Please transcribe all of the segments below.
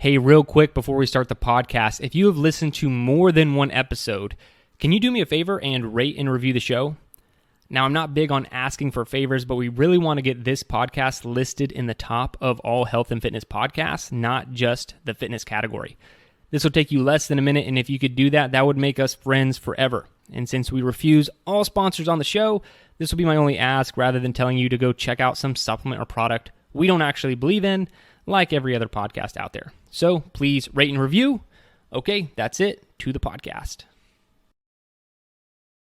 Hey, real quick before we start the podcast, if you have listened to more than one episode, can you do me a favor and rate and review the show? Now, I'm not big on asking for favors, but we really want to get this podcast listed in the top of all health and fitness podcasts, not just the fitness category. This will take you less than a minute, and if you could do that, that would make us friends forever. And since we refuse all sponsors on the show, this will be my only ask rather than telling you to go check out some supplement or product we don't actually believe in, like every other podcast out there. So please rate and review. Okay, that's it. To the podcast.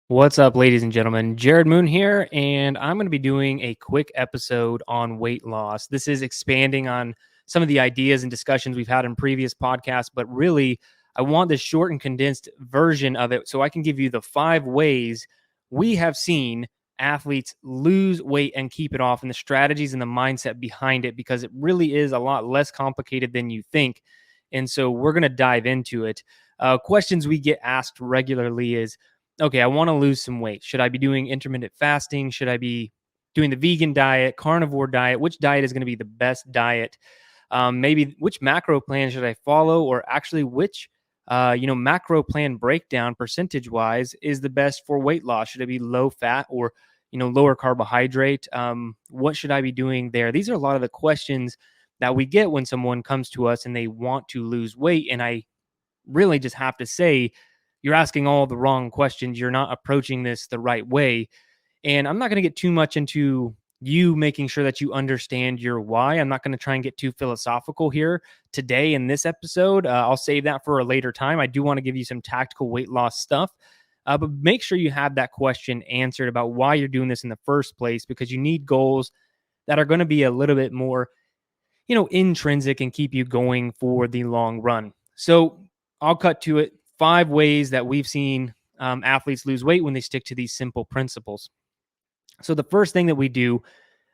What's up, ladies and gentlemen? Jerred Moon here, and I'm going to be doing a quick episode on weight loss. This is expanding on some of the ideas and discussions we've had in previous podcasts, but really, I want this short and condensed version of it so I can give you the 5 ways we have seen athletes lose weight and keep it off, and the strategies and the mindset behind it, because it really is a lot less complicated than you think. And so we're going to dive into it. Questions we get asked regularly is, okay, I want to lose some weight. Should I be doing intermittent fasting? Should I be doing the vegan diet, carnivore diet? Which diet is going to be the best diet? Maybe which macro plan should I follow, or actually which macro plan breakdown percentage wise is the best for weight loss? Should it be low fat or lower carbohydrate? What should I be doing there? These are a lot of the questions that we get when someone comes to us and they want to lose weight. And I really just have to say, you're asking all the wrong questions. You're not approaching this the right way. And I'm not going to get too much into you making sure that you understand your why. I'm not going to try and get too philosophical here today in this episode. I'll save that for a later time. I do want to give you some tactical weight loss stuff, but make sure you have that question answered about why you're doing this in the first place, because you need goals that are going to be a little bit more, intrinsic and keep you going for the long run. So I'll cut to it. 5 ways that we've seen athletes lose weight when they stick to these simple principles. So the first thing that we do,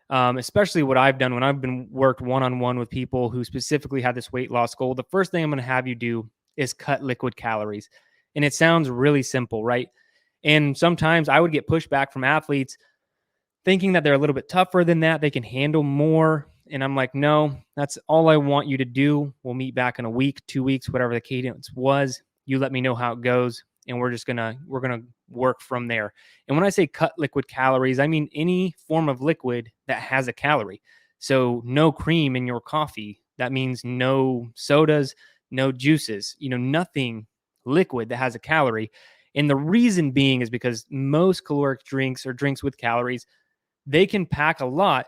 especially what I've done when I've been worked one-on-one with people who specifically have this weight loss goal, the first thing I'm going to have you do is cut liquid calories. And it sounds really simple, right? And sometimes I would get pushback from athletes thinking that they're a little bit tougher than that. They can handle more. And I'm like, no, that's all I want you to do. We'll meet back in a week, 2 weeks, whatever the cadence was. You let me know how it goes, and we're going to work from there. And when I say cut liquid calories, I mean any form of liquid that has a calorie. So no cream in your coffee. That means no sodas, no juices, nothing liquid that has a calorie. And the reason being is because most caloric drinks or drinks with calories, they can pack a lot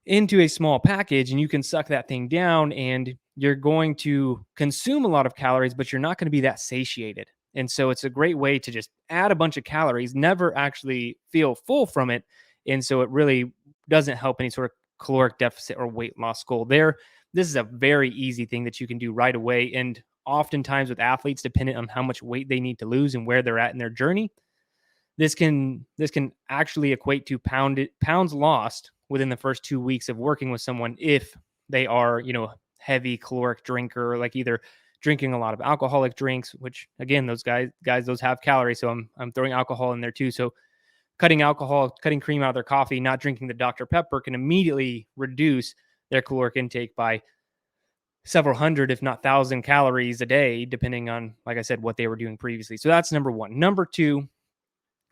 into a small package, and you can suck that thing down and you're going to consume a lot of calories, but you're not going to be that satiated. And so it's a great way to just add a bunch of calories, never actually feel full from it. And so it really doesn't help any sort of caloric deficit or weight loss goal there. This is a very easy thing that you can do right away. And oftentimes with athletes, depending on how much weight they need to lose and where they're at in their journey, this can actually equate to pounds lost within the first 2 weeks of working with someone if they are, heavy caloric drinker, like either drinking a lot of alcoholic drinks, which again, those guys, those have calories. So I'm throwing alcohol in there too. So cutting alcohol, cutting cream out of their coffee, not drinking the Dr. Pepper can immediately reduce their caloric intake by several hundred, if not 1,000 calories a day, depending on, like I said, what they were doing previously. So that's number 1. Number 2,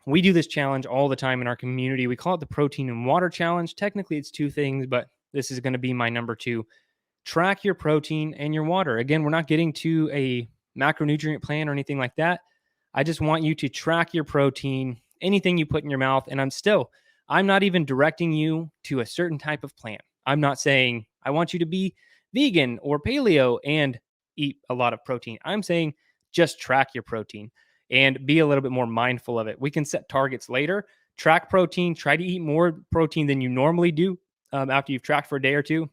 we do this challenge all the time in our community. We call it the protein and water challenge. Technically, it's 2 things, but this is going to be my number 2. Track your protein and your water. Again, we're not getting to a macronutrient plan or anything like that. I just want you to track your protein, anything you put in your mouth. And I'm not even directing you to a certain type of plan. I'm not saying I want you to be vegan or paleo and eat a lot of protein. I'm saying just track your protein and be a little bit more mindful of it. We can set targets later. Track protein. Try to eat more protein than you normally do after you've tracked for a day or two.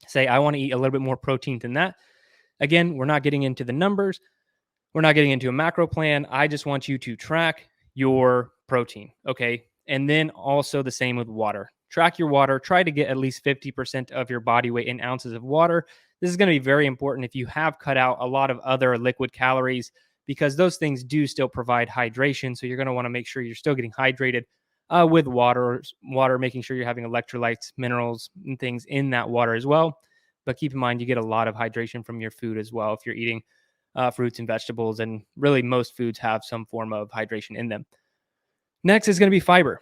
Say, I want to eat a little bit more protein than that. Again, we're not getting into the numbers. We're not getting into a macro plan. I just want you to track your protein. Okay. And then also the same with water. Track your water. Try to get at least 50% of your body weight in ounces of water. This is going to be very important if you have cut out a lot of other liquid calories, because those things do still provide hydration. So you're going to want to make sure you're still getting hydrated with water, making sure you're having electrolytes, minerals, and things in that water as well. But keep in mind, you get a lot of hydration from your food as well if you're eating fruits and vegetables, and really most foods have some form of hydration in them. Next is going to be fiber.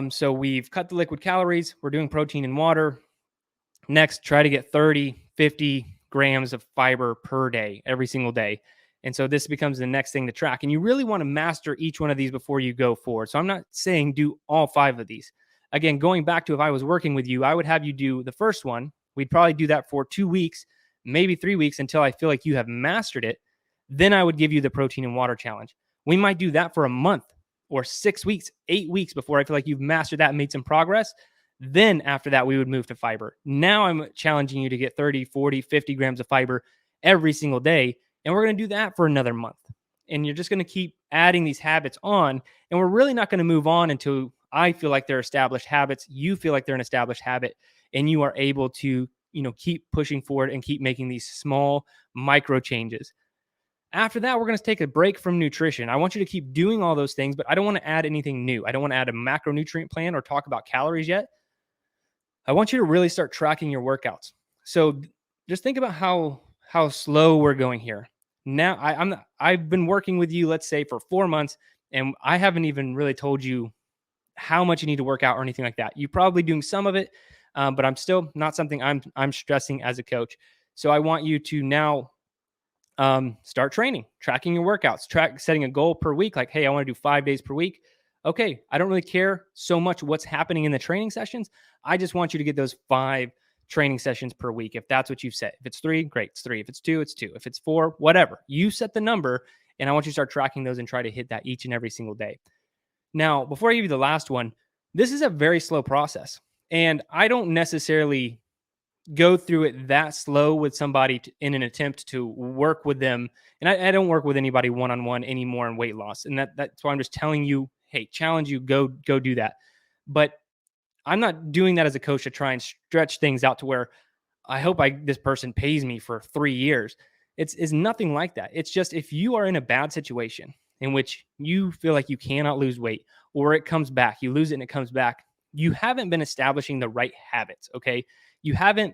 So we've cut the liquid calories. We're doing protein and water. Next, try to get 30, 50 grams of fiber per day, every single day. And so this becomes the next thing to track. And you really want to master each one of these before you go forward. So I'm not saying do all 5 of these. Again, going back to if I was working with you, I would have you do the first one. We'd probably do that for 2 weeks, maybe 3 weeks until I feel like you have mastered it. Then I would give you the protein and water challenge. We might do that for a month or 6 weeks, 8 weeks before I feel like you've mastered that and made some progress. Then after that, we would move to fiber. Now I'm challenging you to get 30, 40, 50 grams of fiber every single day. And we're going to do that for another month. And you're just going to keep adding these habits on. And we're really not going to move on until I feel like they're established habits. You feel like they're an established habit. And you are able to, keep pushing forward and keep making these small micro changes. After that, we're going to take a break from nutrition. I want you to keep doing all those things, but I don't want to add anything new. I don't want to add a macronutrient plan or talk about calories yet. I want you to really start tracking your workouts. So just think about how slow we're going here. Now I've been working with you, let's say, for 4 months, and I haven't even really told you how much you need to work out or anything like that. You're probably doing some of it, but I'm still not something I'm stressing as a coach. So I want you to now start training, tracking your workouts, setting a goal per week. Like, hey, I want to do 5 days per week. Okay, I don't really care so much what's happening in the training sessions. I just want you to get those 5 training sessions per week. If that's what you've set. If it's 3, great, it's 3. If it's 2, it's 2. If it's 4, whatever. You set the number, and I want you to start tracking those and try to hit that each and every single day. Now, before I give you the last one, this is a very slow process. And I don't necessarily go through it that slow with somebody in an attempt to work with them. And I don't work with anybody one-on-one anymore in weight loss. And that's why I'm just telling you, hey, challenge you, go do that. But I'm not doing that as a coach to try and stretch things out to where I hope this person pays me for 3 years. It's nothing like that. It's just if you are in a bad situation in which you feel like you cannot lose weight, or it comes back, you lose it and it comes back, you haven't been establishing the right habits, okay? You haven't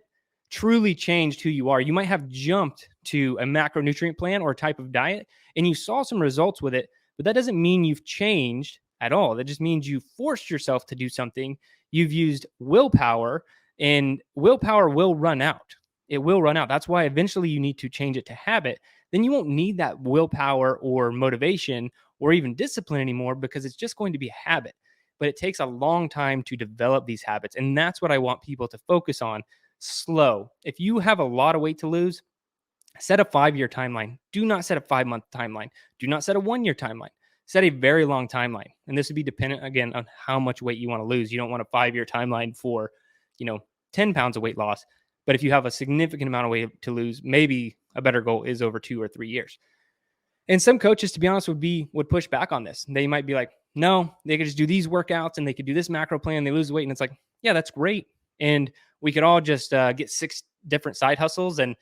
truly changed who you are. You might have jumped to a macronutrient plan or a type of diet and you saw some results with it, but that doesn't mean you've changed at all. That just means you forced yourself to do something. You've used willpower, and willpower will run out. It will run out. That's why eventually you need to change it to habit. Then you won't need that willpower or motivation or even discipline anymore, because it's just going to be a habit. But it takes a long time to develop these habits. And that's what I want people to focus on. Slow. If you have a lot of weight to lose, set a 5-year timeline. Do not set a 5-month timeline. Do not set a 1-year timeline. Set a very long timeline. And this would be dependent, again, on how much weight you want to lose. You don't want a 5-year timeline for, 10 pounds of weight loss. But if you have a significant amount of weight to lose, maybe a better goal is over 2 or 3 years. And some coaches, to be honest, would push back on this. They might be like, no, they could just do these workouts and they could do this macro plan. They lose weight. And it's like, yeah, that's great. And we could all just get 6 different side hustles and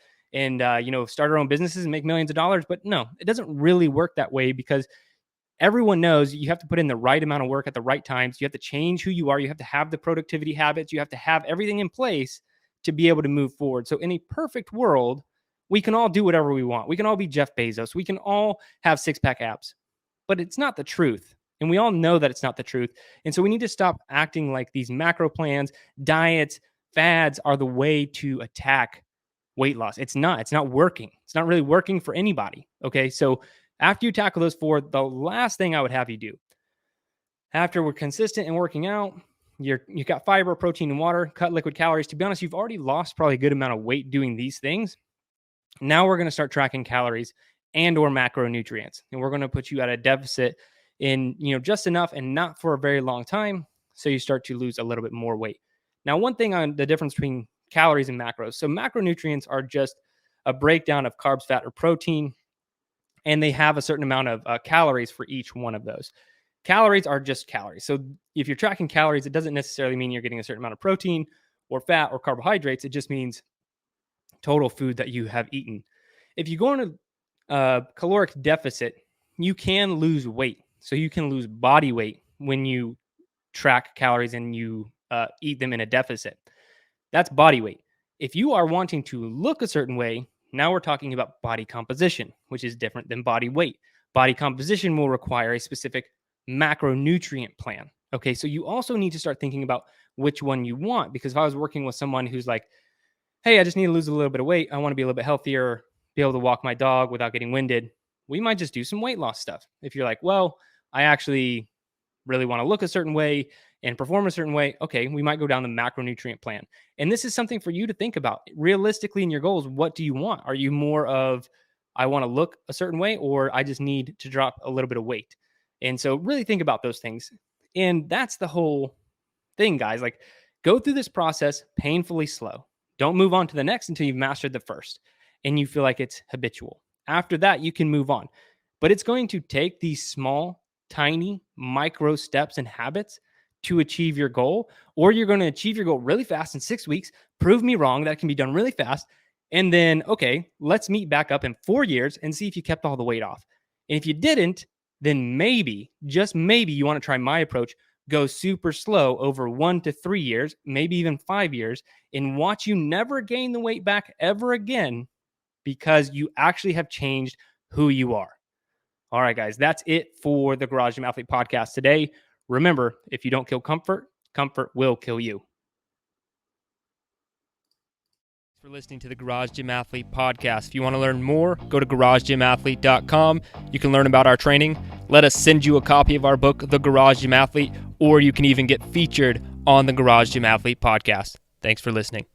start our own businesses and make millions of dollars. But no, it doesn't really work that way, because everyone knows you have to put in the right amount of work at the right times. You have to change who you are. You have to have the productivity habits. You have to have everything in place to be able to move forward. So in a perfect world, we can all do whatever we want. We can all be Jeff Bezos. We can all have 6-pack abs, but it's not the truth. And we all know that it's not the truth. And so we need to stop acting like these macro plans, diets, fads are the way to attack weight loss. It's not working. It's not really working for anybody. Okay. So after you tackle those 4, the last thing I would have you do, after we're consistent in working out, you got fiber, protein, and water, cut liquid calories. To be honest, you've already lost probably a good amount of weight doing these things. Now we're going to start tracking calories and or macronutrients. And we're going to put you at a deficit in, just enough and not for a very long time. So you start to lose a little bit more weight. Now, one thing on the difference between calories and macros. So macronutrients are just a breakdown of carbs, fat, or protein, and they have a certain amount of calories for each one of those. Calories are just calories. So if you're tracking calories, it doesn't necessarily mean you're getting a certain amount of protein or fat or carbohydrates. It just means total food that you have eaten. If you go into a caloric deficit, you can lose weight. So you can lose body weight when you track calories and you eat them in a deficit. That's body weight. If you are wanting to look a certain way, now we're talking about body composition, which is different than body weight. Body composition will require a specific macronutrient plan. Okay, so you also need to start thinking about which one you want, because if I was working with someone who's like, hey, I just need to lose a little bit of weight, I want to be a little bit healthier, be able to walk my dog without getting winded, we might just do some weight loss stuff. If you're like, well, I actually really want to look a certain way and perform a certain way, okay, we might go down the macronutrient plan. And this is something for you to think about. Realistically, in your goals, what do you want? Are you more of, I want to look a certain way, or I just need to drop a little bit of weight? And so really think about those things. And that's the whole thing, guys. Like, go through this process painfully slow. Don't move on to the next until you've mastered the first and you feel like it's habitual. After that, you can move on. But it's going to take these small, tiny, micro steps and habits to achieve your goal, or you're going to achieve your goal really fast in 6 weeks. Prove me wrong. That can be done really fast. And then, okay, let's meet back up in 4 years and see if you kept all the weight off. And if you didn't, then maybe, just maybe, you want to try my approach. Go super slow over 1 to 3 years, maybe even 5 years, and watch you never gain the weight back ever again, because you actually have changed who you are. All right, guys, that's it for the Garage Gym Athlete podcast today. Remember, if you don't kill comfort, comfort will kill you. Thanks for listening to the Garage Gym Athlete podcast. If you want to learn more, go to garagegymathlete.com. You can learn about our training. Let us send you a copy of our book, The Garage Gym Athlete, or you can even get featured on the Garage Gym Athlete podcast. Thanks for listening.